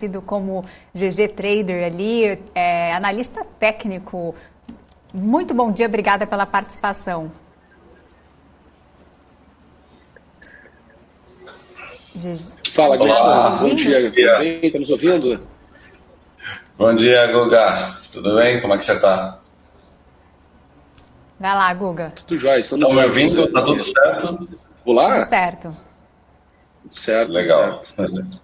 conhecido como GG Trader ali, analista técnico. Muito bom dia, obrigada pela participação. Fala, Gustavo. Bom dia, tudo bem? Está nos ouvindo? Bom dia, Guga. Tudo bem? Como é que você está? Vai lá, Guga. Tudo jóia. Estão me ouvindo? Está tudo certo? Olá? Tudo certo. Certo, legal. Certo.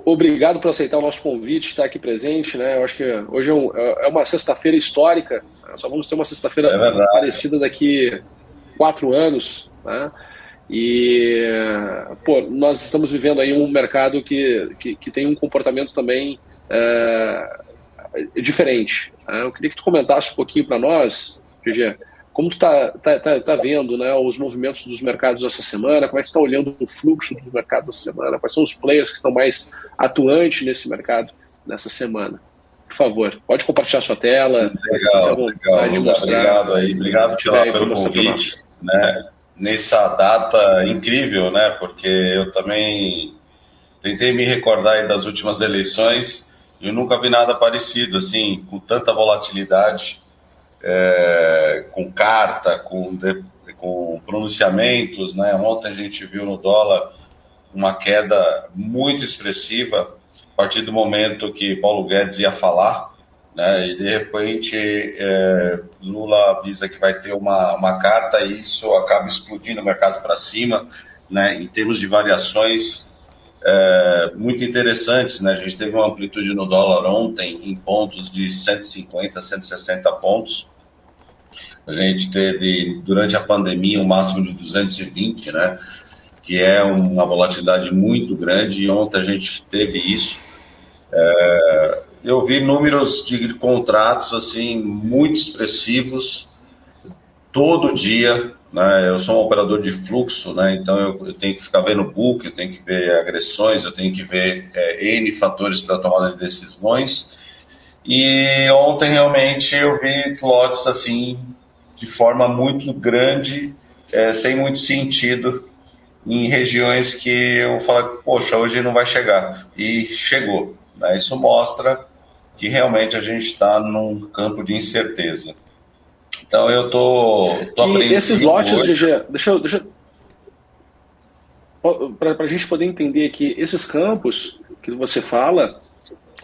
Obrigado por aceitar o nosso convite, estar aqui presente, né? Eu acho que hoje é uma sexta-feira histórica. Só vamos ter uma sexta-feira parecida daqui 4 anos, né? E nós estamos vivendo aí um mercado que tem um comportamento também diferente. Né? Eu queria que tu comentasse um pouquinho para nós, GG, como tu tá vendo, né, os movimentos dos mercados essa semana, como é que tu está olhando o fluxo dos mercados essa semana, quais são os players que estão mais atuantes nesse mercado nessa semana. Por favor, pode compartilhar sua tela. Legal. Obrigado aí, obrigado pelo convite, né? Nessa data incrível, né? Porque eu também tentei me recordar aí das últimas eleições e eu nunca vi nada parecido, assim, com tanta volatilidade, com carta, com pronunciamentos, né? Ontem a gente viu no dólar uma queda muito expressiva a partir do momento que Paulo Guedes ia falar, né? E de repente Lula avisa que vai ter uma carta e isso acaba explodindo o mercado para cima, né? Em termos de variações muito interessantes, né? A gente teve uma amplitude no dólar ontem em pontos de 150, 160 pontos. A gente teve durante a pandemia um máximo de 220, né? Que é uma volatilidade muito grande, e ontem a gente teve isso. Eu vi números de contratos assim muito expressivos todo dia, né? Eu sou um operador de fluxo, né? Então eu tenho que ficar vendo book, eu tenho que ver agressões, eu tenho que ver N fatores para tomada de decisões. E ontem realmente eu vi lotes assim de forma muito grande, sem muito sentido, em regiões que eu falo, poxa, hoje não vai chegar. E chegou. Né? Isso mostra que realmente a gente está num campo de incerteza. Então eu tô apreensivo. E esses lotes, GG, deixa para a gente poder entender aqui, esses campos que você fala,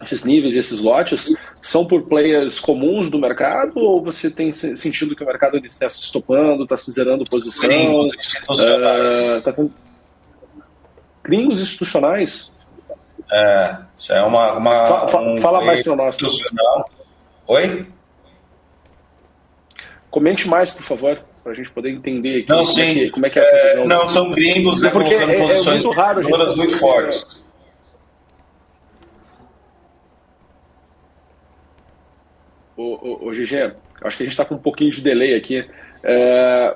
esses níveis, esses lotes, são por players comuns do mercado ou você tem sentido que o mercado está se estopando, está se zerando posição? Gringos institucionais. Gringos institucionais? Isso é fala mais para nós. Oi? Comente mais, por favor, para a gente poder entender aqui não, como é que é essa visão. Não, são gringos colocando posições muito fortes. Ô GG, acho que a gente está com um pouquinho de delay aqui,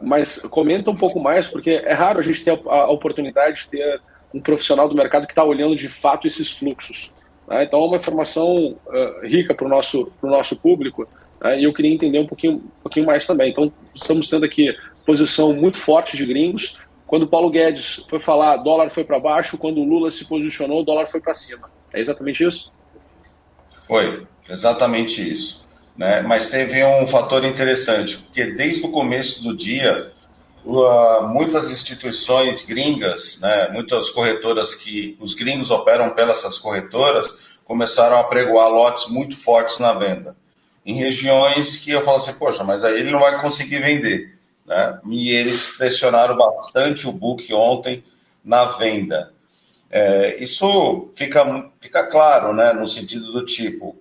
mas comenta um pouco mais, porque é raro a gente ter a oportunidade de ter um profissional do mercado que está olhando de fato esses fluxos. Né? Então é uma informação rica para o nosso público, né? E eu queria entender um pouquinho mais também. Então estamos tendo aqui posição muito forte de gringos. Quando o Paulo Guedes foi falar, dólar foi para baixo, quando o Lula se posicionou, o dólar foi para cima. É exatamente isso? Foi, exatamente isso. Né? Mas teve um fator interessante, porque desde o começo do dia, muitas instituições gringas, né, muitas corretoras que os gringos operam pelas corretoras, começaram a pregoar lotes muito fortes na venda, em regiões que eu falo assim, poxa, mas aí ele não vai conseguir vender. Né? E eles pressionaram bastante o book ontem na venda. Isso fica claro, né, no sentido do tipo,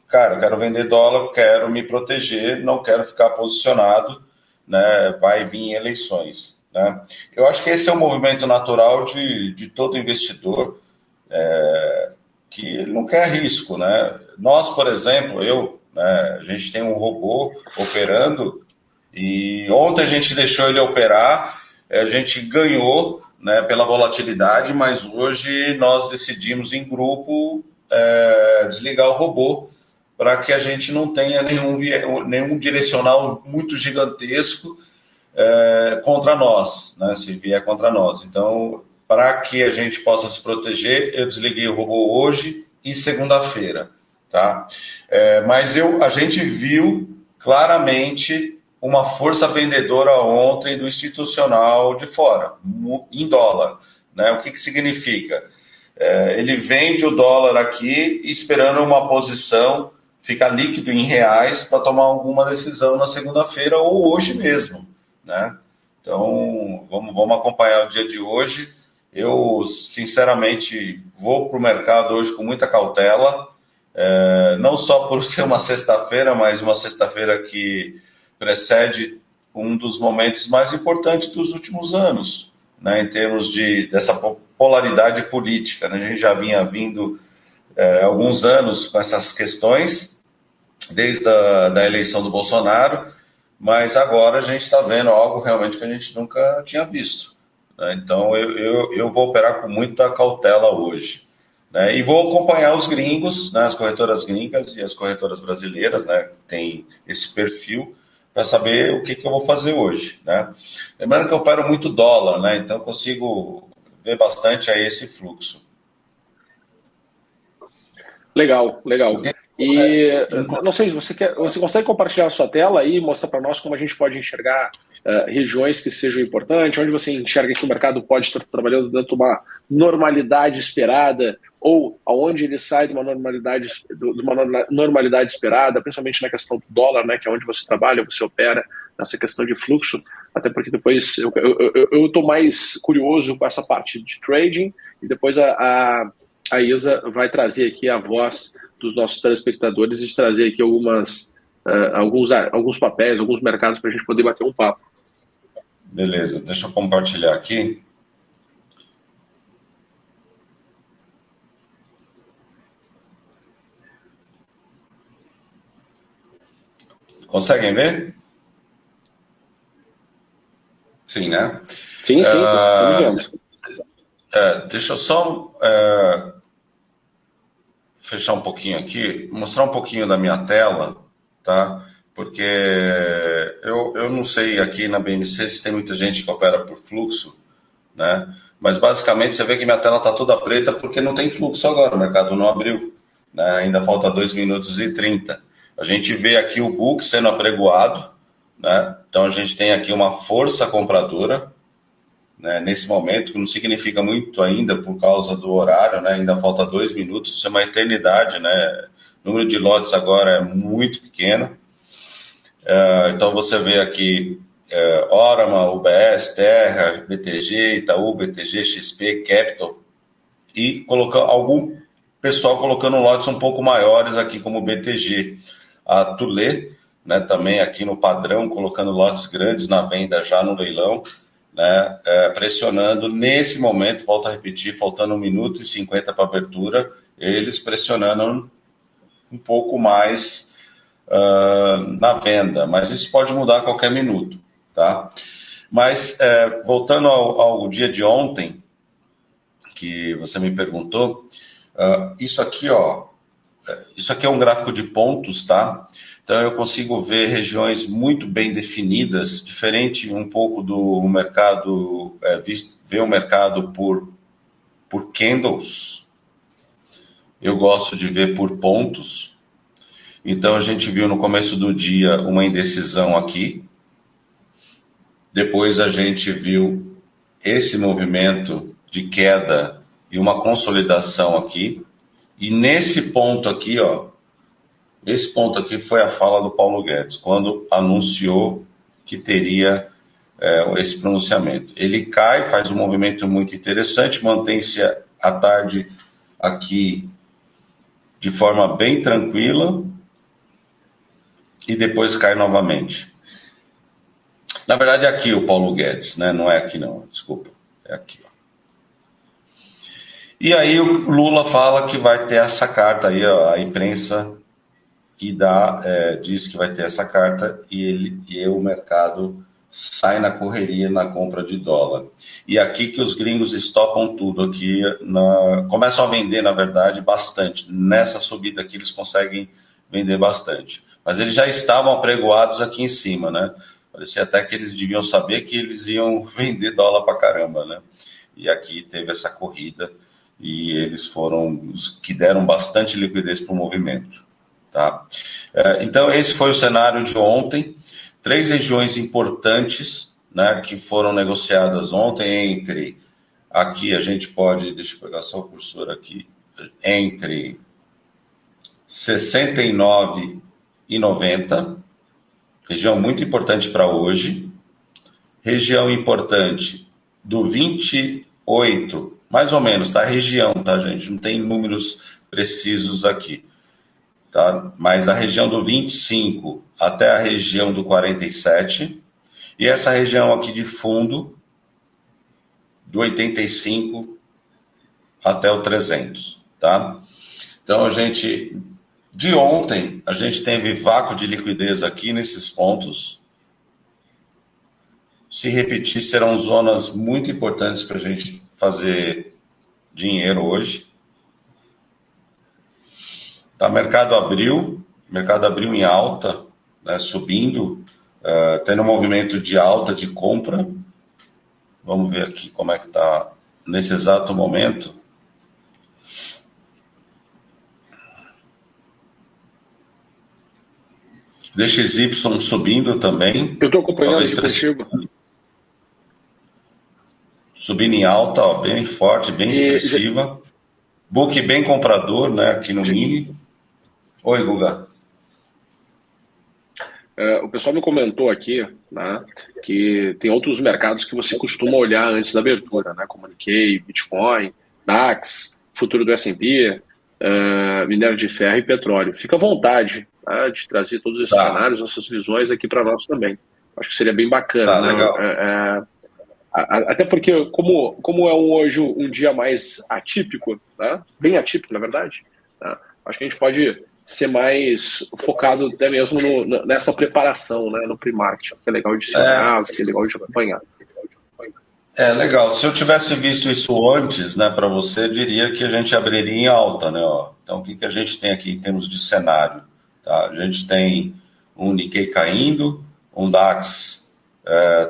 cara, eu quero vender dólar, quero me proteger, não quero ficar posicionado, né, vai vir em eleições. Né? Eu acho que esse é um movimento natural de todo investidor, que ele não quer risco. Né? Nós, por exemplo, né, a gente tem um robô operando e ontem a gente deixou ele operar, a gente ganhou, né, pela volatilidade, mas hoje nós decidimos em grupo desligar o robô para que a gente não tenha nenhum direcional muito gigantesco contra nós, né, se vier contra nós. Então, para que a gente possa se proteger, eu desliguei o robô hoje e segunda-feira, tá? Mas a gente viu claramente uma força vendedora ontem do institucional de fora, em dólar, né? O que significa? Ele vende o dólar aqui esperando uma posição, ficar líquido em reais para tomar alguma decisão na segunda-feira ou hoje mesmo, né? Então, vamos acompanhar o dia de hoje. Eu, sinceramente, vou para o mercado hoje com muita cautela, não só por ser uma sexta-feira, mas uma sexta-feira que precede um dos momentos mais importantes dos últimos anos, né, em termos dessa polaridade política, né? A gente já vinha vindo alguns anos com essas questões, desde a eleição do Bolsonaro, mas agora a gente está vendo algo realmente que a gente nunca tinha visto, né? Então eu vou operar com muita cautela hoje, né? E vou acompanhar os gringos, né, as corretoras gringas e as corretoras brasileiras, né, que tem esse perfil, para saber o que eu vou fazer hoje, né? Lembrando que eu opero muito dólar, né? Então eu consigo ver bastante aí esse fluxo. Legal. E não sei, você consegue compartilhar a sua tela aí e mostrar para nós como a gente pode enxergar regiões que sejam importantes, onde você enxerga que o mercado pode estar trabalhando dentro de uma normalidade esperada, ou aonde ele sai de uma normalidade esperada, principalmente na questão do dólar, né, que é onde você trabalha, você opera, nessa questão de fluxo, até porque depois eu estou mais curioso com essa parte de trading, e depois a Isa vai trazer aqui a voz dos nossos telespectadores e trazer aqui alguns papéis, alguns mercados para a gente poder bater um papo. Beleza, deixa eu compartilhar aqui. Conseguem ver? Sim, né? Sim, estamos vendo. Deixa eu só fechar um pouquinho aqui, mostrar um pouquinho da minha tela, tá? Porque eu não sei aqui na BMC se tem muita gente que opera por fluxo, né? Mas basicamente você vê que minha tela está toda preta porque não tem fluxo agora, o mercado não abriu, né? Ainda falta 2 minutos e 30. A gente vê aqui o book sendo apregoado, né? Então a gente tem aqui uma força compradora, né, nesse momento, que não significa muito ainda por causa do horário, né? Ainda falta 2 minutos, isso é uma eternidade, né? O número de lotes agora é muito pequeno. Então você vê aqui Orama, UBS, Terra, BTG, Itaú, BTG, XP, Capital, e algum pessoal colocando lotes um pouco maiores aqui, como o BTG. A Tulé, né, também aqui no padrão, colocando lotes grandes na venda já no leilão, né, pressionando nesse momento, volto a repetir, faltando 1 minuto e 50 para abertura, eles pressionando um pouco mais na venda, mas isso pode mudar a qualquer minuto, tá? Mas voltando ao dia de ontem, que você me perguntou, isso aqui é um gráfico de pontos, tá? Então eu consigo ver regiões muito bem definidas, diferente um pouco do mercado, ver o mercado por candles. Eu gosto de ver por pontos. Então a gente viu no começo do dia uma indecisão aqui. Depois a gente viu esse movimento de queda e uma consolidação aqui. E nesse ponto aqui, esse ponto aqui foi a fala do Paulo Guedes, quando anunciou que teria esse pronunciamento. Ele cai, faz um movimento muito interessante, mantém-se à tarde aqui de forma bem tranquila e depois cai novamente. Na verdade é aqui o Paulo Guedes, né? Não é aqui não, desculpa, é aqui. E aí o Lula fala que vai ter essa carta aí, a imprensa diz que vai ter essa carta e o mercado sai na correria na compra de dólar. E aqui que os gringos estopam tudo, aqui começam a vender, na verdade, bastante. Nessa subida aqui eles conseguem vender bastante. Mas eles já estavam apregoados aqui em cima, né? Parecia até que eles deviam saber que eles iam vender dólar pra caramba, né? e aqui teve essa corrida, e eles foram os que deram bastante liquidez para o movimento. Tá? Então, esse foi o cenário de ontem. 3 regiões importantes, né, que foram negociadas ontem entre, aqui a gente pode, deixa eu pegar só o cursor aqui, entre 69 e 90, região muito importante para hoje, região importante do 28, mais ou menos, tá? Região, tá, gente? Não tem números precisos aqui, tá? Mas da região do 25 até a região do 47, e essa região aqui de fundo, do 85 até o 300, tá? Então, de ontem, a gente teve vácuo de liquidez aqui nesses pontos. Se repetir, serão zonas muito importantes para a gente fazer dinheiro hoje. Tá, mercado abriu em alta, né, subindo, tendo um movimento de alta de compra. Vamos ver aqui como é que está nesse exato momento. DXY subindo também. Eu estou acompanhando aqui contigo. Subindo em alta, ó, bem forte, bem expressiva. Book bem comprador, né, aqui no mini. Oi, Guga. O pessoal me comentou aqui, né, que tem outros mercados que você costuma olhar antes da abertura, né, como Nikkei, Bitcoin, DAX, futuro do S&P, minério de ferro e petróleo. Fica à vontade, tá, de trazer todos esses cenários, essas visões aqui para nós também. Acho que seria bem bacana. Né? Legal. Até porque, como é hoje um dia mais atípico, né, bem atípico, na verdade, né, acho que a gente pode ser mais focado até mesmo nessa preparação, né, no pre-market, que é legal de ensinar, que é legal de acompanhar. Legal. Se eu tivesse visto isso antes, né, para você, diria que a gente abriria em alta, né? Ó. Então, o que a gente tem aqui em termos de cenário? Tá? A gente tem um Nikkei caindo, um DAX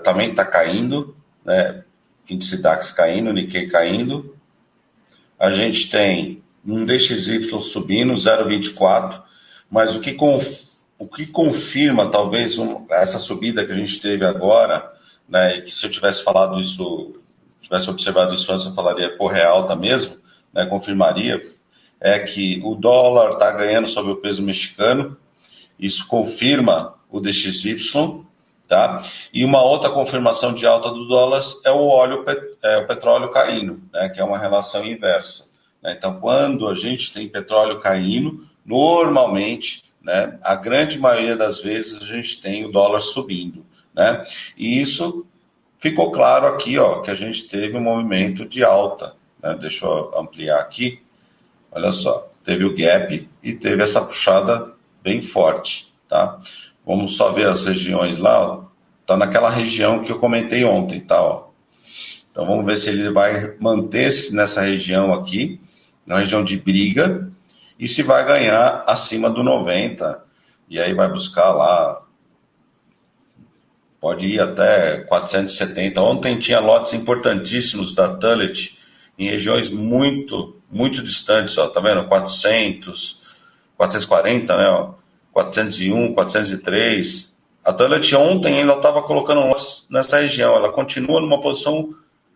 também está caindo, né? Índice DAX caindo, Nikkei caindo. A gente tem um DXY subindo, 0,24, mas o que confirma talvez essa subida que a gente teve agora, né, e que se eu tivesse falado isso, tivesse observado isso antes, eu falaria, porra, é alta mesmo, né, confirmaria, é que o dólar está ganhando sobre o peso mexicano, isso confirma o DXY, tá? E uma outra confirmação de alta do dólar é o petróleo caindo, né, que é uma relação inversa. Então, quando a gente tem petróleo caindo, normalmente, né, a grande maioria das vezes, a gente tem o dólar subindo, né? E isso ficou claro aqui, ó, que a gente teve um movimento de alta, né? Deixa eu ampliar aqui. Olha só, teve o gap e teve essa puxada bem forte, tá? Vamos só ver as regiões lá, ó. Tá naquela região que eu comentei ontem, tá? Ó. Então, vamos ver se ele vai manter-se nessa região aqui, na região de briga, e se vai ganhar acima do 90, e aí vai buscar lá, pode ir até 470. Ontem tinha lotes importantíssimos da Tullet em regiões muito, muito distantes, ó, tá vendo? 400, 440, né? Ó, 401, 403. A Tullet ontem ainda estava colocando lotes nessa região, ela continua numa posição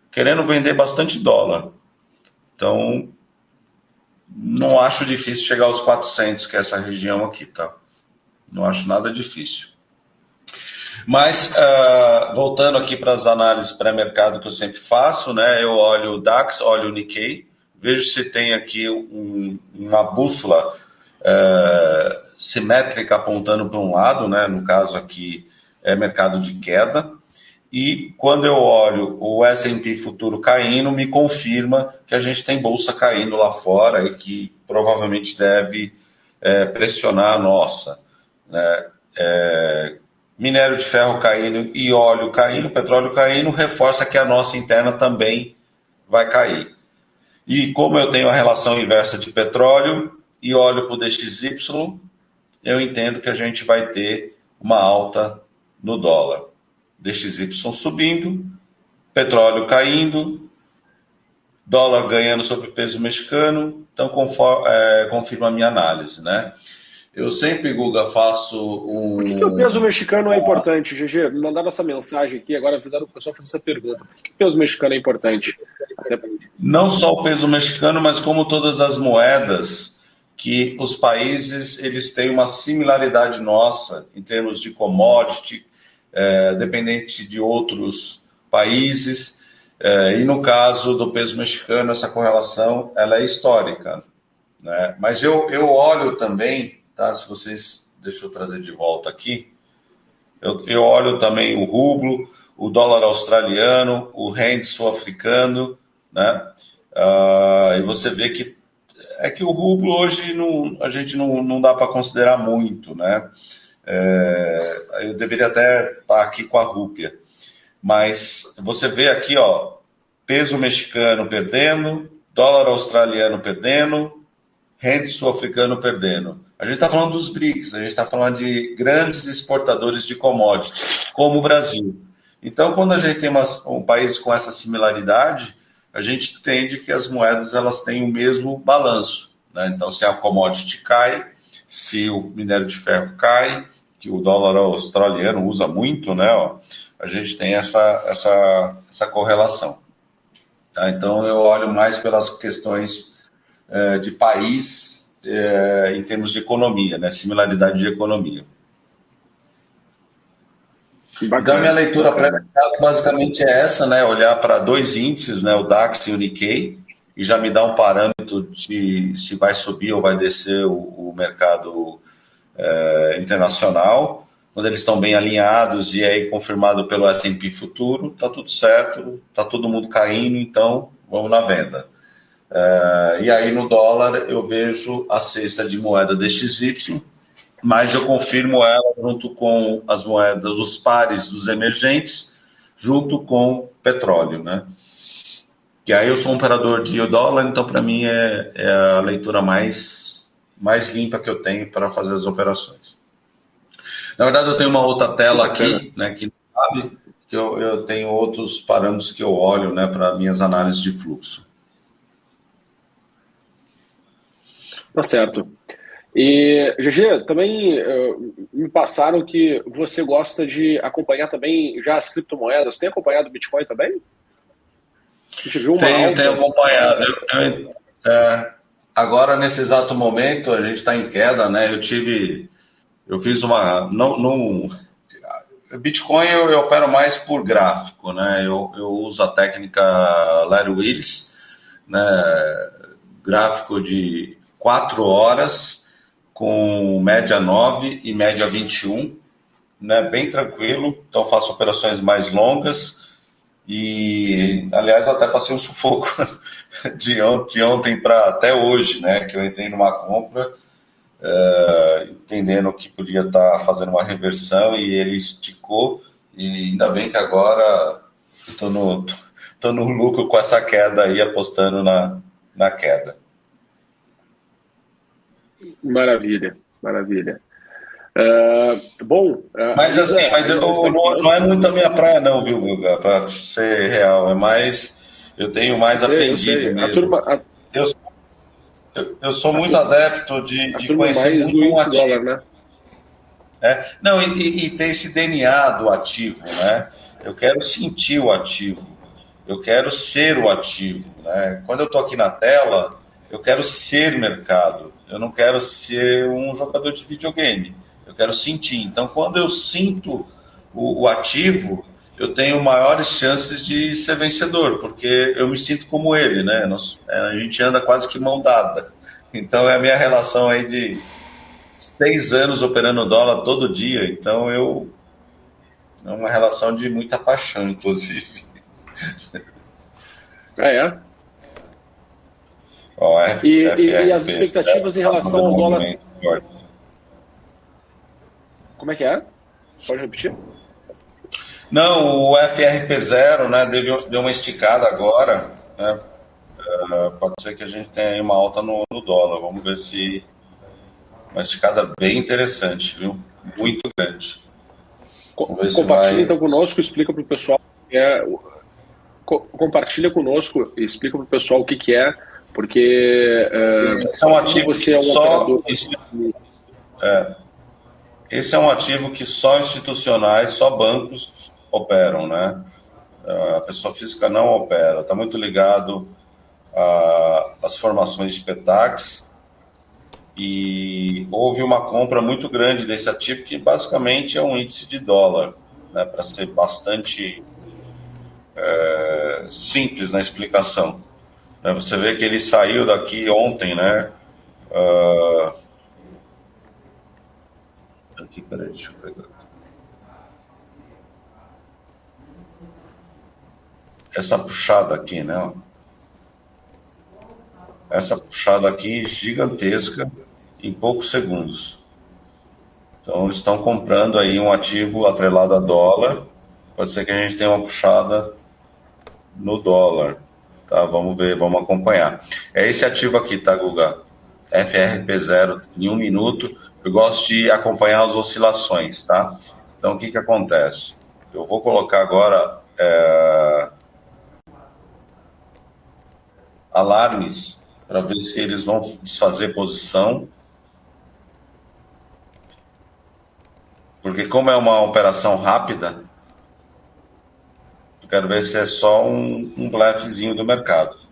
querendo vender bastante dólar. Então, não acho difícil chegar aos 400, que é essa região aqui, tá? Não acho nada difícil. Mas, voltando aqui para as análises pré-mercado que eu sempre faço, né? Eu olho o DAX, olho o Nikkei, vejo se tem aqui uma bússola simétrica apontando para um lado, né? No caso aqui é mercado de queda. E quando eu olho o S&P futuro caindo, me confirma que a gente tem bolsa caindo lá fora e que provavelmente deve pressionar a nossa, né? Minério de ferro caindo e óleo caindo, petróleo caindo, reforça que a nossa interna também vai cair. E como eu tenho a relação inversa de petróleo e óleo para o DXY, eu entendo que a gente vai ter uma alta no dólar. DXY subindo, petróleo caindo, dólar ganhando sobre o peso mexicano, então confirma a minha análise, né? Eu sempre, Guga, faço Por que o peso mexicano é importante, GG? Me mandaram essa mensagem aqui, agora fizeram o pessoal fazer essa pergunta. Por que o peso mexicano é importante? Não só o peso mexicano, mas como todas as moedas, que os países eles têm uma similaridade nossa em termos de commodity, dependente de outros países. E no caso do peso mexicano, essa correlação ela é histórica, né? Mas eu olho também, tá? Se vocês... Deixa eu trazer de volta aqui. Eu olho também o rublo, o dólar australiano, o rand sul-africano, né? E você vê que o rublo hoje a gente não dá para considerar muito, né? Eu deveria até estar aqui com a rúpia. Mas você vê aqui, ó, peso mexicano perdendo, dólar australiano perdendo, rand sul-africano perdendo. A gente está falando dos BRICS, a gente está falando de grandes exportadores de commodities, como o Brasil. Então, quando a gente tem um país com essa similaridade, a gente entende que as moedas elas têm o mesmo balanço, né? Então, se a commodity cai, se o minério de ferro cai, que o dólar australiano usa muito, né? A gente tem essa correlação. Tá? Então, eu olho mais pelas questões de país em termos de economia, né? Similaridade de economia. Bacana. Então, a minha leitura pré-mercado basicamente é essa, né? Olhar para dois índices, né? O DAX e o Nikkei, e já me dá um parâmetro de se vai subir ou vai descer o mercado internacional. Quando eles estão bem alinhados e aí confirmado pelo S&P futuro, tá tudo certo, tá todo mundo caindo, então vamos na venda. E aí no dólar eu vejo a cesta de moeda DXY, mas eu confirmo ela junto com as moedas, os pares dos emergentes, junto com petróleo, né? E aí eu sou um operador de dólar, então para mim é a leitura mais limpa que eu tenho para fazer as operações. Na verdade eu tenho uma outra tela aqui, né, que não sabe, que eu tenho outros parâmetros que eu olho, né, para minhas análises de fluxo. Tá certo. E, GG, também me passaram que você gosta de acompanhar também já as criptomoedas. Tem acompanhado o Bitcoin também? A gente viu uma tenho acompanhado. Agora, nesse exato momento, a gente está em queda, né? Eu fiz uma... Bitcoin eu opero mais por gráfico, né? Eu uso a técnica Larry Willis, né? Gráfico de 4 horas, com média 9 e média 21, né? Bem tranquilo, então faço operações mais longas e, aliás, eu até passei um sufoco de ontem para até hoje, né? Que eu entrei numa compra, entendendo que podia estar fazendo uma reversão e ele esticou, e ainda bem que agora estou no lucro com essa queda aí, apostando na queda. Maravilha, maravilha. Mas assim, não é muito a minha praia não, viu, Guga? Para ser real, eu tenho mais aprendido mesmo. Eu sou muito adepto de conhecer muito um ativo. Dólar, né? Não, e ter esse DNA do ativo, né? Eu quero sentir o ativo, eu quero ser o ativo, né? Quando eu estou aqui na tela, eu quero ser mercado, eu não quero ser um jogador de videogame, eu quero sentir. Então, quando eu sinto o ativo, eu tenho maiores chances de ser vencedor, porque eu me sinto como ele, né? A gente anda quase que mão dada. Então, é a minha relação aí de 6 anos operando dólar todo dia. Então, é uma relação de muita paixão, inclusive. E as expectativas em relação ao dólar? Como é que é? Pode repetir? Não, o FRP0, né, deu uma esticada agora, né? Pode ser que a gente tenha uma alta no dólar. Vamos ver se... Uma esticada bem interessante, viu? Muito grande. Compartilha então conosco, explica para o pessoal compartilha conosco e explica para o pessoal o que é, porque esse é um ativo você é um só operador... Esse é um ativo que só institucionais, só bancos operam, né? A pessoa física não opera, está muito ligado às formações de PETACs, e houve uma compra muito grande desse ativo, que basicamente é um índice de dólar, né, para ser bastante simples na explicação. Você vê que ele saiu daqui ontem, né? Aqui, peraí, deixa eu pegar. Essa puxada aqui, né? Essa puxada aqui gigantesca em poucos segundos. Então, eles estão comprando aí um ativo atrelado a dólar. Pode ser que a gente tenha uma puxada no dólar. Tá? Vamos ver, vamos acompanhar. É esse ativo aqui, tá, Guga? FRP0 em 1 minuto. Eu gosto de acompanhar as oscilações, tá? Então, o que acontece? Eu vou colocar agora alarmes para ver se eles vão desfazer posição. Porque como é uma operação rápida, eu quero ver se é só um blefezinho do mercado.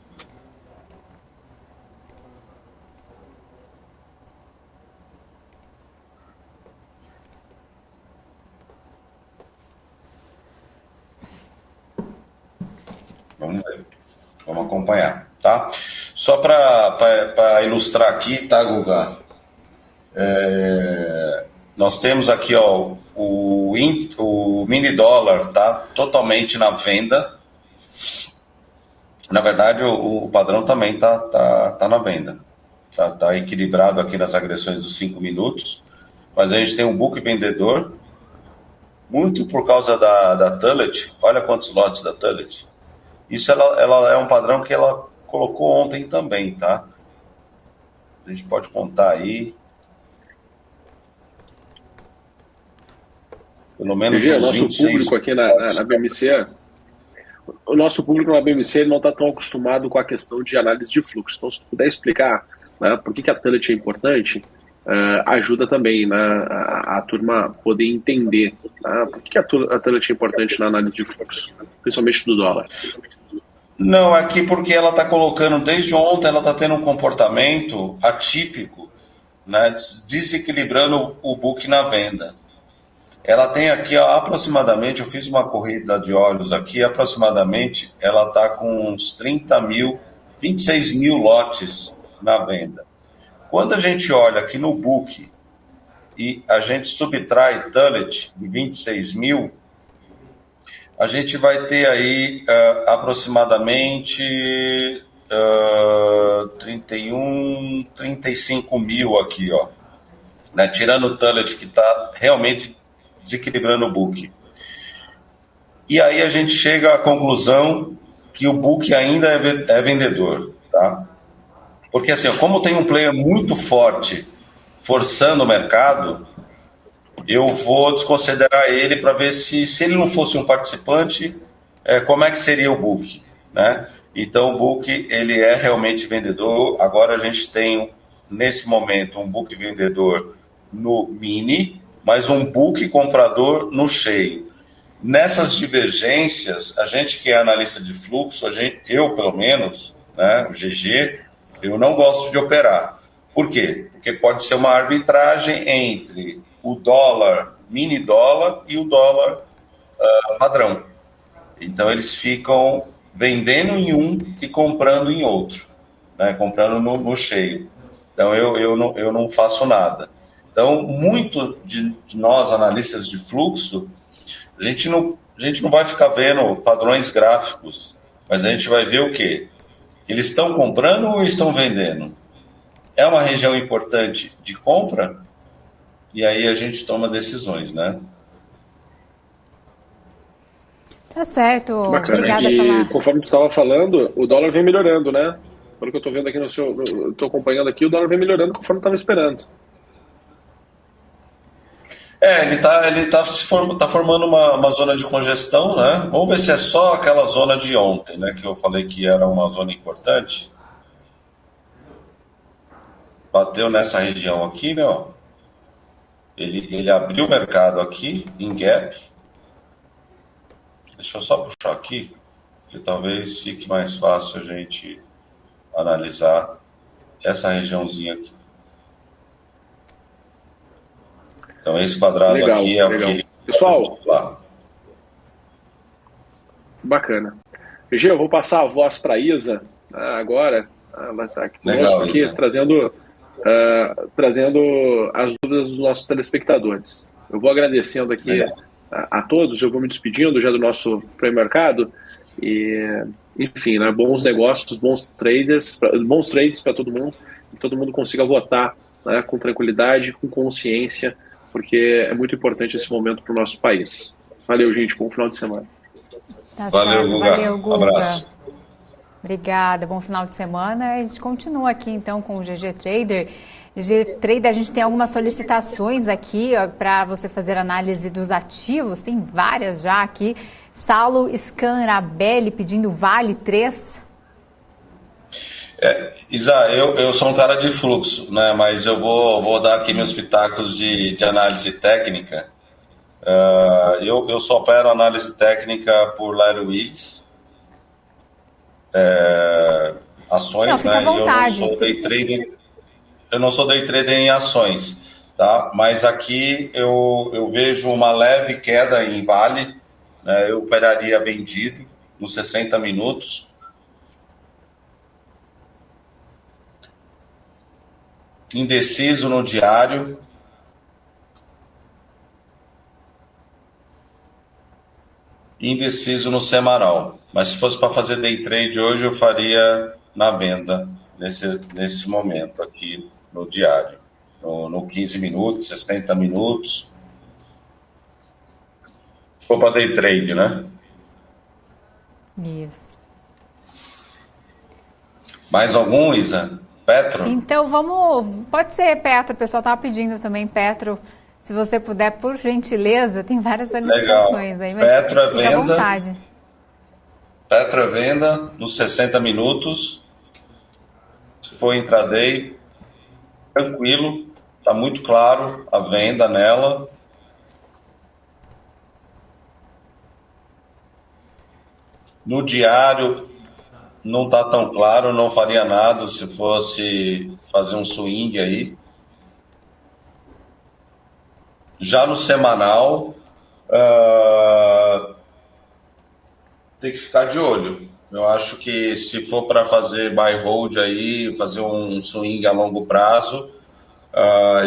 Vamos ver. Vamos acompanhar, tá? Só para ilustrar aqui, tá, Guga? Nós temos aqui, ó, o mini dólar, tá? Totalmente na venda. Na verdade, o padrão também tá na venda. Tá equilibrado aqui nas agressões dos 5 minutos. Mas a gente tem um book vendedor, muito por causa da Tullet. Olha quantos lotes da Tullet. Isso ela é um padrão que ela colocou ontem também, tá? A gente pode contar aí. Pelo menos o uns nosso 26 público aqui na BMC, o nosso público na BMC ele não está tão acostumado com a questão de análise de fluxo. Então, se tu puder explicar, né, por que a Tullet é importante, ajuda também, né, a turma poder entender, né, por que a Tullet é importante na análise de fluxo, principalmente do dólar. Não, aqui porque ela está colocando, desde ontem, ela está tendo um comportamento atípico, né, desequilibrando o book na venda. Ela tem aqui, ó, aproximadamente, eu fiz uma corrida de olhos aqui, aproximadamente, ela está com uns 26 mil lotes na venda. Quando a gente olha aqui no book e a gente subtrai Tullet de 26 mil, a gente vai ter aí aproximadamente 31, 35 mil aqui, ó, né? Tirando o Tullet, que está realmente desequilibrando o book. E aí a gente chega à conclusão que o book ainda é vendedor, tá? Porque assim, como tem um player muito forte forçando o mercado, eu vou desconsiderar ele para ver se ele não fosse um participante, como é que seria o book, né? Então o book ele é realmente vendedor. Agora a gente tem nesse momento um book vendedor no mini, mas um book comprador no cheio. Nessas divergências, a gente que é analista de fluxo, eu pelo menos, né, o GG, eu não gosto de operar. Por quê? Porque pode ser uma arbitragem entre o dólar, mini dólar, e o dólar padrão. Então eles ficam vendendo em um e comprando em outro, né, comprando no cheio. Então eu não faço nada. Então, muito de nós, analistas de fluxo, a gente não vai ficar vendo padrões gráficos, mas a gente vai ver o quê? Eles estão comprando ou estão vendendo? É uma região importante de compra? E aí a gente toma decisões, né? Tá certo. Bacana. Obrigada E conforme tu estava falando, o dólar vem melhorando, né? Pelo que eu estou vendo aqui estou acompanhando aqui, o dólar vem melhorando conforme estava esperando. Tá formando uma zona de congestão, né? Vamos ver se é só aquela zona de ontem, né? Que eu falei que era uma zona importante. Bateu nessa região aqui, né? Ó. Ele abriu o mercado aqui, em gap. Deixa eu só puxar aqui, que talvez fique mais fácil a gente analisar essa regiãozinha aqui. Então, esse quadrado legal, aqui é legal. o que ele... Pessoal, lá. Bacana. GG, eu vou passar a voz para a Isa agora. Ela está aqui conosco, aqui, trazendo as dúvidas dos nossos telespectadores. Eu vou agradecendo aqui a todos, eu vou me despedindo já do nosso pré-mercado e, enfim, né, bons negócios, bons trades para todo mundo, que todo mundo consiga votar, né, com tranquilidade, com consciência, porque é muito importante esse momento para o nosso país. Valeu, gente, bom final de semana. Tá Valeu, certo. Guga. Valeu, Guga. Abraço. Obrigada, bom final de semana. A gente continua aqui então com o GG Trader. GG Trader, a gente tem algumas solicitações aqui para você fazer análise dos ativos, tem várias já aqui. Saulo Scanrabelli pedindo Vale 3. Isa, eu sou um cara de fluxo, né? Mas eu vou dar aqui meus pitacos de análise técnica. Eu só opero análise técnica por Larry Willis. Ações, não, fica né? À vontade. Eu não sou day trader em ações, tá? Mas aqui eu vejo uma leve queda em Vale, né? Eu operaria vendido nos 60 minutos. Indeciso no diário. Indeciso no semanal. Mas se fosse para fazer day trade hoje, eu faria na venda, nesse momento aqui no diário. No 15 minutos, 60 minutos. Se for para day trade, né? Isso. Mais algum, Isa? Petro? Então vamos. Pode ser Petro, o pessoal estava pedindo também, Petro. Se você puder, por gentileza, tem várias solicitações aí, mas Petro é fica à venda. vontade. Petro é venda nos 60 minutos. Se for intraday, tranquilo, está muito claro a venda nela. No diário não está tão claro, não faria nada se fosse fazer um swing aí. Já no semanal, tem que ficar de olho. Eu acho que se for para fazer buy hold aí, fazer um swing a longo prazo,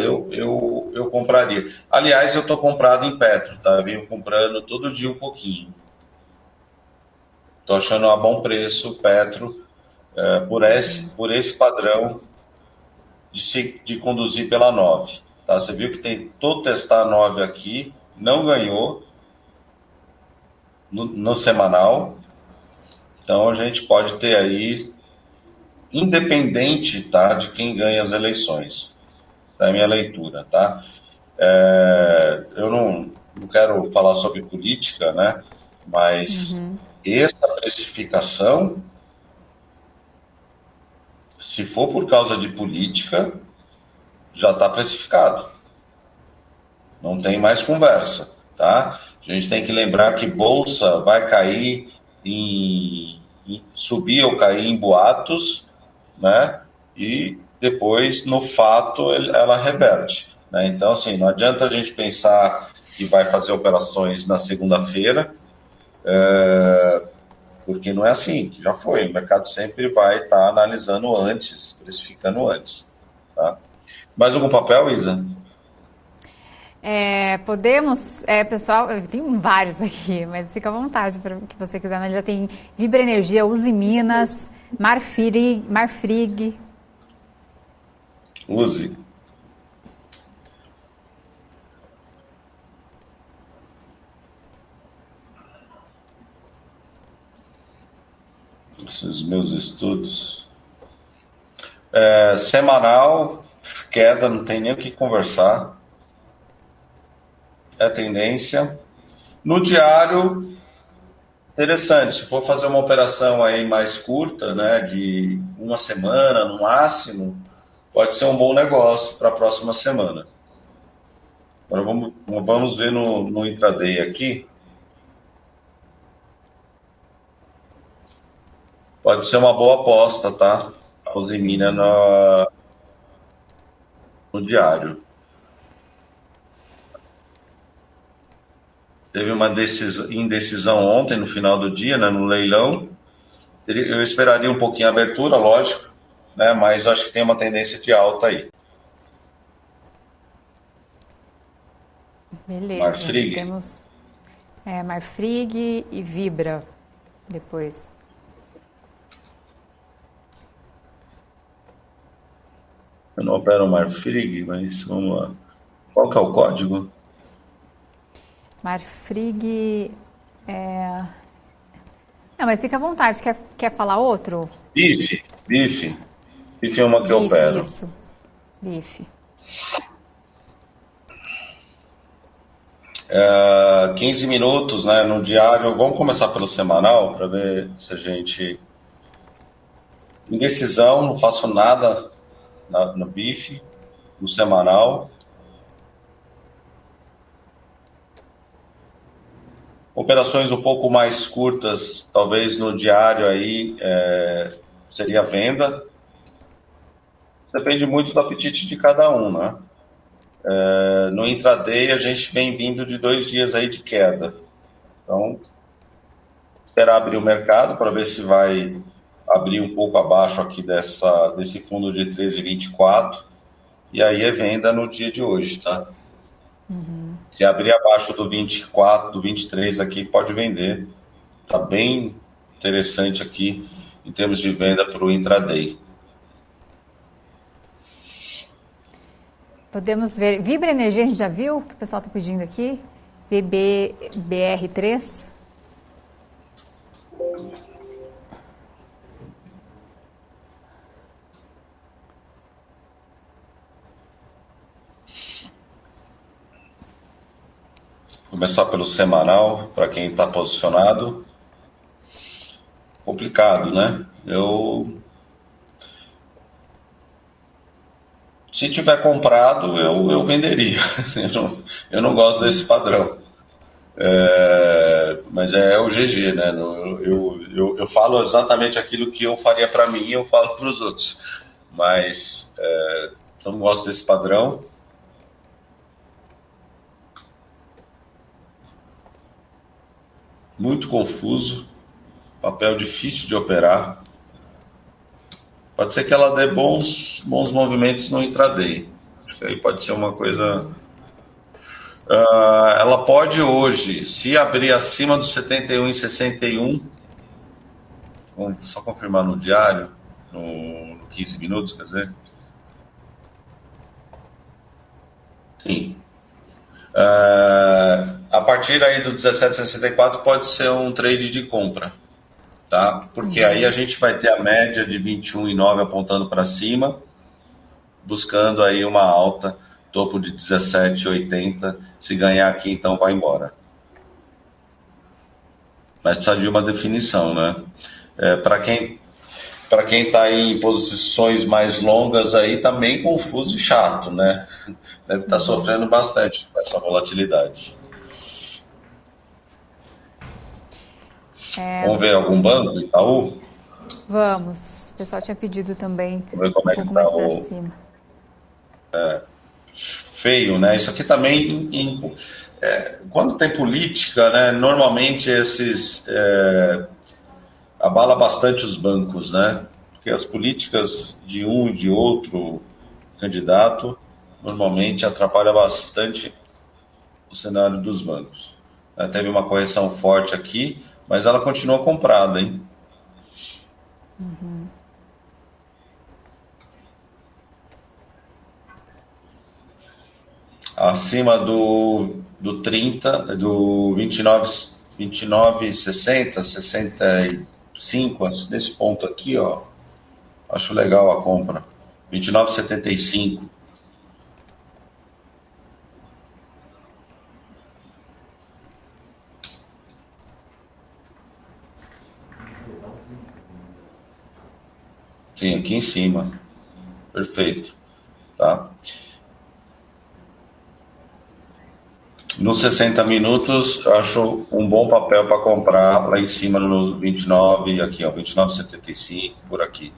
eu compraria. Aliás, eu estou comprado em Petro, tá? Venho comprando todo dia um pouquinho. Estou achando a bom preço Petro por esse padrão de conduzir pela 9. Tá? Você viu que tentou testar a 9 aqui, não ganhou no semanal. Então a gente pode ter aí, independente, tá, de quem ganha as eleições. Da minha leitura, tá? Eu não quero falar sobre política, né? Mas essa precificação, se for por causa de política, já está precificado. Não tem mais conversa, tá? A gente tem que lembrar que bolsa vai cair subir ou cair em boatos, né? E depois, no fato, ela reverte, né? Então, assim, não adianta a gente pensar que vai fazer operações na segunda-feira, porque não é assim, já foi. O mercado sempre vai estar analisando antes, precificando antes, tá? Mais algum papel, Isa? Podemos, pessoal, tem vários aqui, mas fica à vontade para o que você quiser analisar. Tem Vibra Energia, Uzi Minas, Marfrig. Uzi. Esses meus estudos. Semanal, queda, não tem nem o que conversar. é tendência. No diário, interessante, se for fazer uma operação aí mais curta, né, de uma semana no máximo, pode ser um bom negócio para a próxima semana. Agora vamos ver no intraday aqui. Pode ser uma boa aposta, tá? A Usimina no diário. Teve uma indecisão ontem, no final do dia, né, no leilão. Eu esperaria um pouquinho a abertura, lógico, né, mas acho que tem uma tendência de alta aí. Beleza. Marfrig. Temos Marfrig e Vibra depois. Eu não opero Marfrig, mas vamos lá. Qual que é o código? Marfrig Não, mas fica à vontade. Quer falar outro? Bife. Bife é uma que eu opero. Isso. Bife. 15 minutos, né, no diário. Vamos começar pelo semanal para ver se a gente... Indecisão, não faço nada no bife, no semanal. Operações um pouco mais curtas, talvez no diário aí, seria venda. Depende muito do apetite de cada um, né? No intraday, a gente vem vindo de 2 dias aí de queda. Então, esperar abrir o mercado para ver se vai abrir um pouco abaixo aqui desse fundo de 13,24. E aí é venda no dia de hoje, tá? Se abrir abaixo do 24, do 23 aqui, pode vender. Tá bem interessante aqui em termos de venda para o intraday. Podemos ver. Vibra Energia, a gente já viu? Que o pessoal está pedindo aqui. VBR3. Começar pelo semanal, para quem está posicionado. Complicado, né? Se tiver comprado, eu venderia. Eu não gosto desse padrão. Mas é o GG, né? Eu falo exatamente aquilo que eu faria para mim e eu falo para os outros. Mas eu não gosto desse padrão. Muito confuso. Papel difícil de operar. Pode ser que ela dê bons movimentos no intraday. Acho que aí pode ser uma coisa... ela pode hoje, se abrir acima dos 71,61, vamos só confirmar no diário, no 15 minutos, quer dizer. Sim. A partir aí do 17,64 pode ser um trade de compra, tá? Porque aí a gente vai ter a média de 21,9 apontando para cima, buscando aí uma alta, topo de 17,80. Se ganhar aqui, então vai embora. Mas precisa de uma definição, né? Para quem está em posições mais longas aí, tá meio confuso e chato, né? Deve estar sofrendo bastante com essa volatilidade. Vamos ver algum banco, Itaú? Vamos. O pessoal tinha pedido também Vamos ver como é que pouco tá mais para cima. Feio, né? Isso aqui também... quando tem política, né? Normalmente abala bastante os bancos, né? Porque as políticas de um e de outro candidato normalmente atrapalha bastante o cenário dos bancos. Teve uma correção forte aqui, mas ela continua comprada, hein? Acima do 30, do 29,60, 65, nesse ponto aqui, ó, acho legal a compra. 29,75. Sim, aqui em cima. Perfeito. Tá? Nos 60 minutos, eu acho um bom papel para comprar lá em cima no 29, aqui, ó, 29,75, por aqui.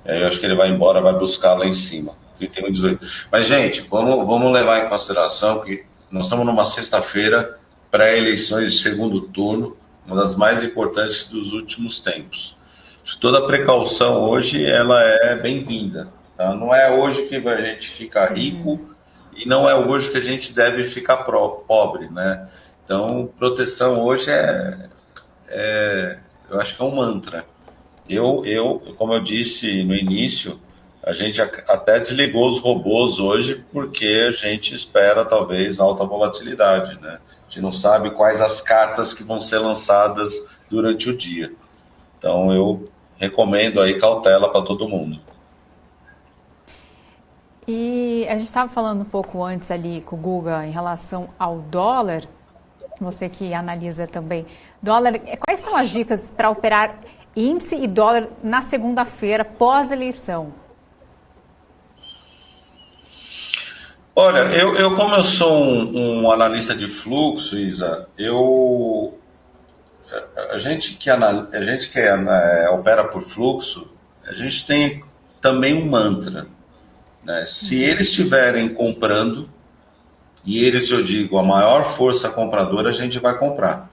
Eu acho que ele vai embora, vai buscar lá em cima. 31,18. Mas, gente, vamos levar em consideração que nós estamos numa sexta-feira, pré-eleições de segundo turno, uma das mais importantes dos últimos tempos. Toda precaução hoje ela é bem-vinda. Tá? Não é hoje que a gente fica rico e não é hoje que a gente deve ficar pobre, né? Então, proteção hoje eu acho que é um mantra. Como eu disse no início, a gente até desligou os robôs hoje porque a gente espera talvez alta volatilidade, né? A gente não sabe quais as cartas que vão ser lançadas durante o dia. Então, eu recomendo aí cautela para todo mundo. E a gente estava falando um pouco antes ali com o Guga em relação ao dólar, você que analisa também dólar, quais são as dicas para operar índice e dólar na segunda-feira pós-eleição? Olha, eu como eu sou um analista de fluxo, Isa, a gente que opera por fluxo, a gente tem também um mantra, né? Se eles estiverem comprando, e eles, eu digo, a maior força compradora, a gente vai comprar.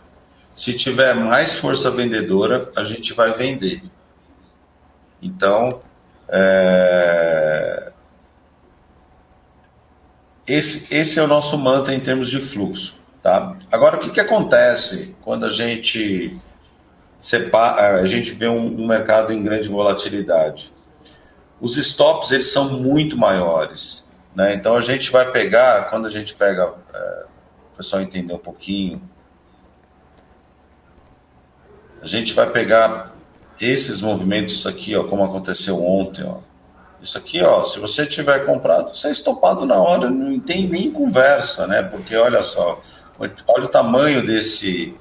Se tiver mais força vendedora, a gente vai vender. Então, esse é o nosso mantra em termos de fluxo. Tá? Agora, o que acontece quando a gente vê um mercado em grande volatilidade? Os stops, eles são muito maiores. Né? Então, a gente vai pegar, quando a gente pega, o pessoal entender um pouquinho, a gente vai pegar esses movimentos aqui, ó, como aconteceu ontem, ó. Isso aqui, ó, se você tiver comprado, você é estopado na hora, não tem nem conversa, né? Porque olha só, olha o tamanho desse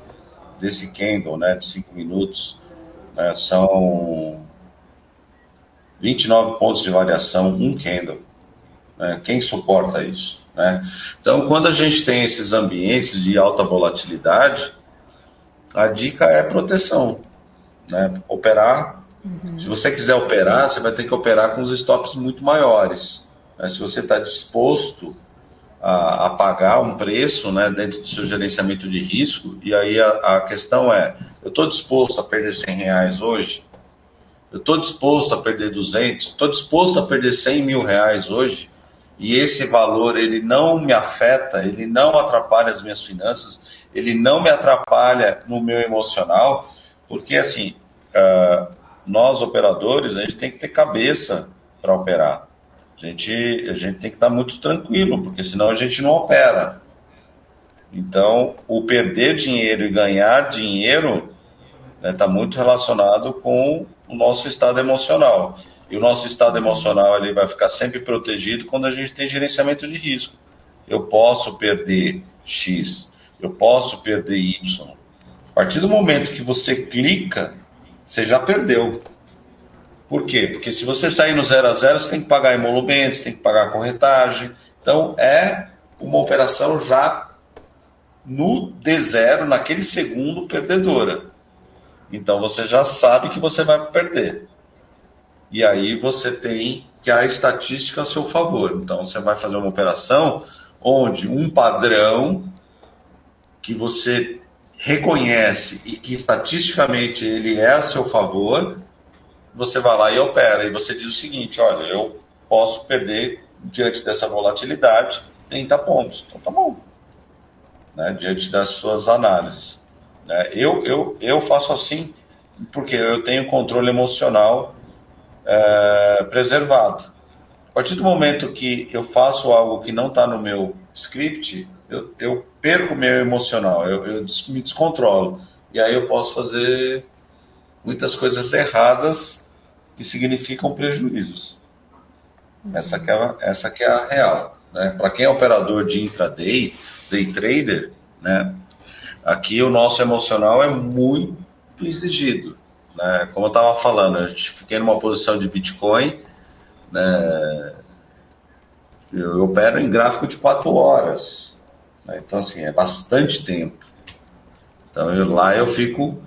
candle, né, de 5 minutos, né? São 29 pontos de variação, um candle. Né? Quem suporta isso? Né? Então, quando a gente tem esses ambientes de alta volatilidade, a dica é proteção, né? Operar. Se você quiser operar, você vai ter que operar com os stops muito maiores. Né? Se você está disposto a pagar um preço, né, dentro do seu gerenciamento de risco, e aí a questão é, eu estou disposto a perder R$100 hoje? Eu estou disposto a perder 200? Estou disposto a perder 100 mil reais hoje? E esse valor, ele não me afeta, ele não atrapalha as minhas finanças, ele não me atrapalha no meu emocional, porque assim, nós operadores, a gente tem que ter cabeça para operar. A gente tem que estar muito tranquilo, porque senão a gente não opera. Então, o perder dinheiro e ganhar dinheiro está, né, muito relacionado com o nosso estado emocional. E o nosso estado emocional ele vai ficar sempre protegido quando a gente tem gerenciamento de risco. Eu posso perder X, eu posso perder Y. A partir do momento que você clica, você já perdeu. Por quê? Porque se você sair no 0 a 0, você tem que pagar emolumentos, tem que pagar corretagem. Então, é uma operação já no D0, naquele segundo, perdedora. Então, você já sabe que você vai perder. E aí você tem que a estatística a seu favor. Então, você vai fazer uma operação onde um padrão que você reconhece e que estatisticamente ele é a seu favor, você vai lá e opera. E você diz o seguinte, olha, eu posso perder, diante dessa volatilidade, 30 pontos. Então, tá bom. Né, diante das suas análises. Né? Eu faço assim porque eu tenho controle emocional preservado. A partir do momento que eu faço algo que não está no meu script, eu perco o meu emocional, eu me descontrolo. E aí eu posso fazer muitas coisas erradas que significam prejuízos. Essa que é a real. Né? Para quem é operador de intraday, day trader, né? Aqui o nosso emocional é muito exigido. né? Como eu estava falando, eu fiquei numa posição de Bitcoin, né? Eu opero em gráfico de 4 horas, né? Então, assim, é bastante tempo. Então, lá eu fico...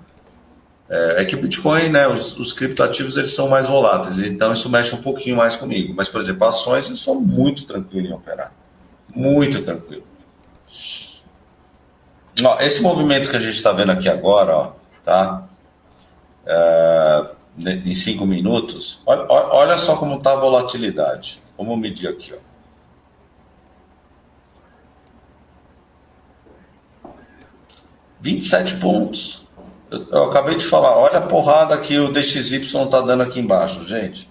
É que o Bitcoin, né, os criptoativos, eles são mais voláteis, então isso mexe um pouquinho mais comigo. Mas, por exemplo, ações, eu sou muito tranquilo em operar. Muito tranquilo. Ó, esse movimento que a gente está vendo aqui agora, ó, tá? Em 5 minutos, olha só como está a volatilidade. Vamos medir aqui, ó. 27 pontos. Eu acabei de falar, olha a porrada que o DXY está dando aqui embaixo, gente.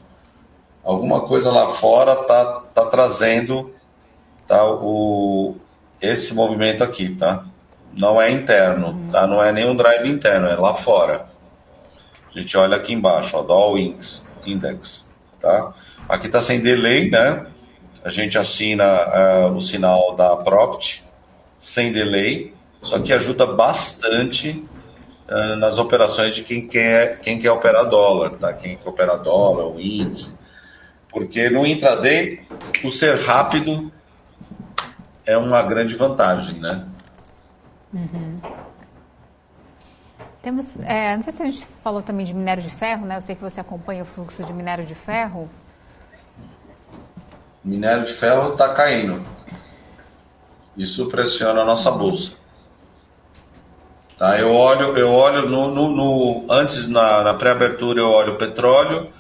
Alguma coisa lá fora tá trazendo, tá, esse movimento aqui, tá? Não é interno, tá? Não é nenhum drive interno, é lá fora. A gente olha aqui embaixo, ó, do All Index, tá? Aqui tá sem delay, né? A gente assina o sinal da Profit sem delay, só que ajuda bastante nas operações de quem quer operar dólar, tá? Quem quer operar dólar, o índice. Porque no intraday, o ser rápido é uma grande vantagem, né? Uhum. Temos, não sei se a gente falou também de minério de ferro, né? Eu sei que você acompanha o fluxo de minério de ferro. Minério de ferro está caindo. Isso pressiona a nossa bolsa. Tá, eu olho antes, na pré-abertura, eu olho o petróleo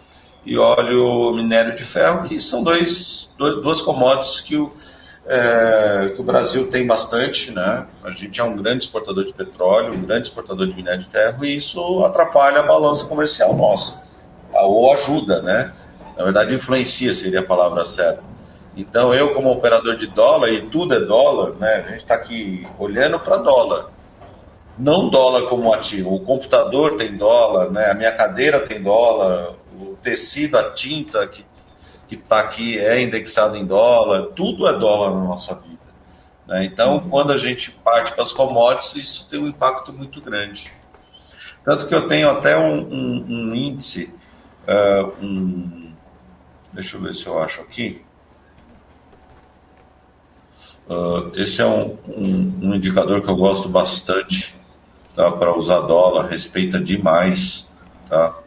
e olho o minério de ferro, que são duas commodities que o Brasil tem bastante, né? A gente é um grande exportador de petróleo, um grande exportador de minério de ferro, e isso atrapalha a balança comercial nossa, ou ajuda, né? Na verdade, influencia, seria a palavra certa. Então, eu como operador de dólar, e tudo é dólar, né? A gente está aqui olhando para dólar. Não dólar como ativo, o computador tem dólar, né? A minha cadeira tem dólar, o tecido, a tinta que está aqui é indexado em dólar, tudo é dólar na nossa vida, né? Então, quando a gente parte para as commodities, isso tem um impacto muito grande. Tanto que eu tenho até um índice, deixa eu ver se eu acho aqui. Esse é um indicador que eu gosto bastante, tá, para usar dólar, respeita demais, tá?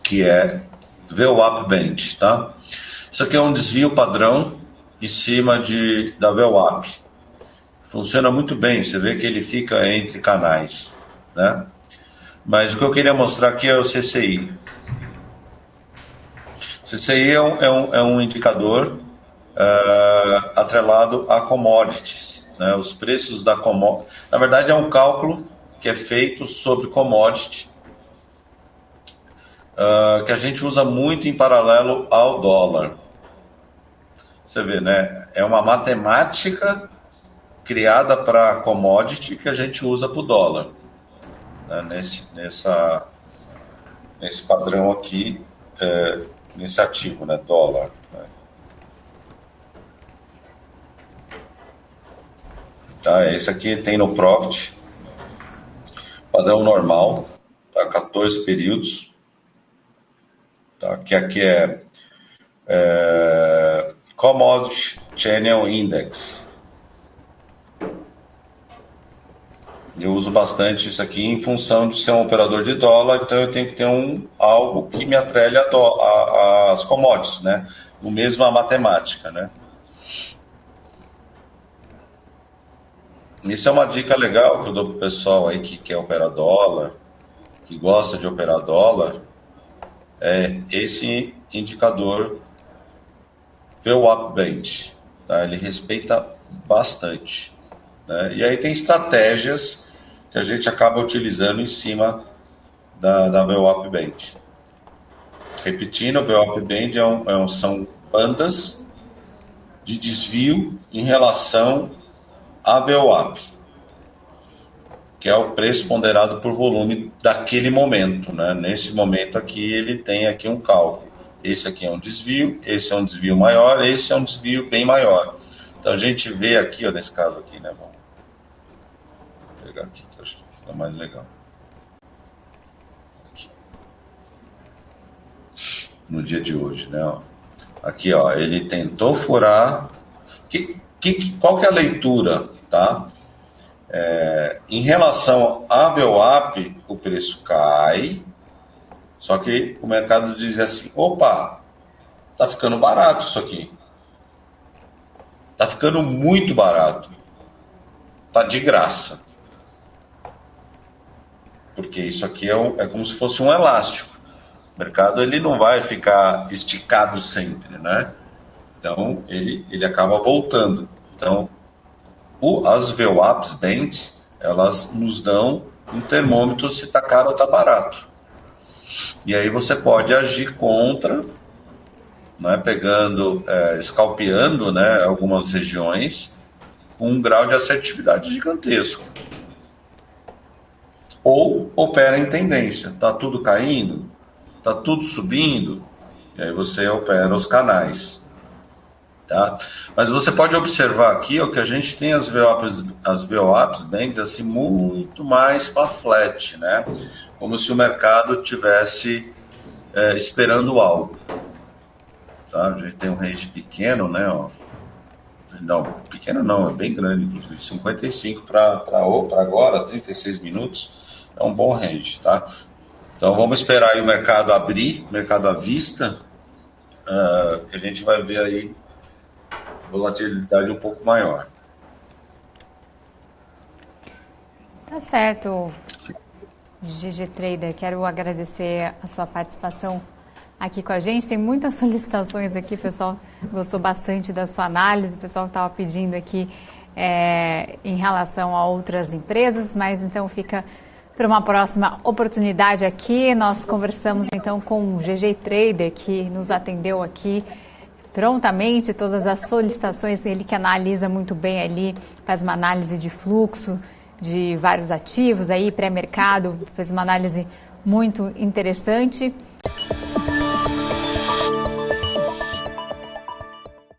Que é VWAP Band, tá? Isso aqui é um desvio padrão em cima da VWAP. Funciona muito bem, você vê que ele fica entre canais, né? Mas o que eu queria mostrar aqui é o CCI. CCI é um indicador atrelado a commodities, né? Os preços da commodity. Na verdade, é um cálculo que é feito sobre commodity, que a gente usa muito em paralelo ao dólar. Você vê, né? É uma matemática criada para commodity que a gente usa para o dólar, né? Nesse padrão aqui, nesse ativo, né? Dólar, né? Tá, esse aqui tem no Profit, padrão normal, tá? 14 períodos, tá? Que aqui é Commodity Channel Index. Eu uso bastante isso aqui em função de ser um operador de dólar, então eu tenho que ter algo que me atrele às commodities, né? No mesmo a matemática, né? Isso é uma dica legal que eu dou para o pessoal aí que quer operar dólar, que gosta de operar dólar, é esse indicador VWAP Band, tá? Ele respeita bastante, né? E aí tem estratégias que a gente acaba utilizando em cima da VWAP Band. Repetindo, o VWAP Band são bandas de desvio em relação a VWAP, que é o preço ponderado por volume daquele momento, né? Nesse momento aqui, ele tem aqui um cálculo. Esse aqui é um desvio, esse é um desvio maior, esse é um desvio bem maior. Então, a gente vê aqui, ó, nesse caso aqui, né? Vamos pegar aqui, que eu É mais legal. Aqui. No dia de hoje, né? Ó. Aqui, ó, ele tentou furar. Qual que é a leitura, tá? Em relação à VWAP, o preço cai, só que o mercado diz assim, opa, tá ficando barato isso aqui. Tá ficando muito barato. Tá de graça. Porque isso aqui é como se fosse um elástico. O mercado ele não vai ficar esticado sempre, né? Então, ele acaba voltando. Então, as VWAPs Bands, elas nos dão um termômetro se está caro ou está barato. E aí você pode agir contra, né, escalpeando, né, algumas regiões com um grau de assertividade gigantesco. Ou opera em tendência. Está tudo caindo? Está tudo subindo? E aí você opera os canais. Tá? Mas você pode observar aqui ó, que a gente tem as VWAPs Bands assim, muito mais para flat, né? Como se o mercado tivesse esperando algo. Tá? A gente tem um range pequeno, né? Ó. Não, pequeno não, é bem grande, inclusive 55 para agora, 36 minutos, é um bom range, tá? Então vamos esperar aí o mercado abrir, mercado à vista, que a gente vai ver aí volatilidade um pouco maior. Tá certo, GG Trader. Quero agradecer a sua participação aqui com a gente. Tem muitas solicitações aqui, o pessoal gostou bastante da sua análise, o pessoal estava pedindo aqui em relação a outras empresas, mas então fica para uma próxima oportunidade aqui. Nós conversamos então com o GG Trader, que nos atendeu aqui prontamente todas as solicitações, ele que analisa muito bem ali, faz uma análise de fluxo de vários ativos aí, pré-mercado, fez uma análise muito interessante.